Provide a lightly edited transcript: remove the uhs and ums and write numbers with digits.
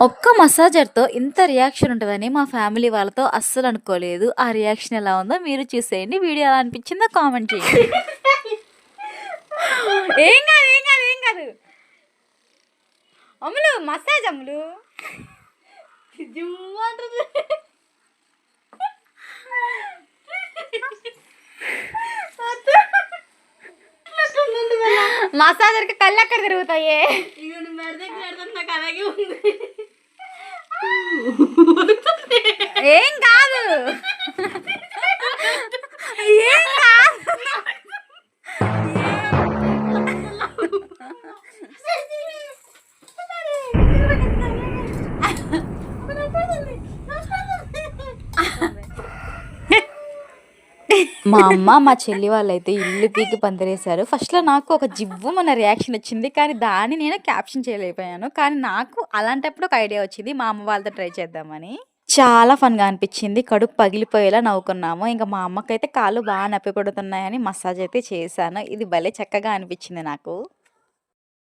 ఒక్క మసాజర్‌తో ఇంత రియాక్షన్ ఉంటదని మా ఫ్యామిలీ వాళ్ళతో అస్సలు అనుకోలేదు. ఆ రియాక్షన్ ఎలా ఉందో మీరు చూసేయండి. వీడియో ఎలా అనిపించిందో కామెంట్ చేయండి. ఏం కాదు, ఏం కాదు, ఏం కాదు. అమ్ములు మసాజ్ అమ్ములు. జుమ్మంటుంది. మసాజర్కి కళ్ళు అక్కడ తిరుగుతాయే. ఏం కాదు, ఏం కాదు. మా అమ్మ, మా చెల్లి వాళ్ళైతే ఇల్లు పీకి పందిరేశారు. ఫస్ట్‌లో నాకు ఒక జివ్వుమన్న రియాక్షన్ వచ్చింది. కానీ దాన్ని నేను క్యాప్షన్ చేయలేకపోయాను. కానీ నాకు అలాంటప్పుడు ఒక ఐడియా వచ్చింది. మా అమ్మ వాళ్ళతో ట్రై చేద్దామని. చాలా ఫన్‌గా అనిపించింది. కడుపు పగిలిపోయేలా నవ్వుకున్నాము. ఇంక మా అమ్మకైతే కాళ్ళు బాగా నొప్పి పెడుతున్నాయని మసాజ్ అయితే చేశాను. ఇది భలే చక్కగా అనిపించింది నాకు.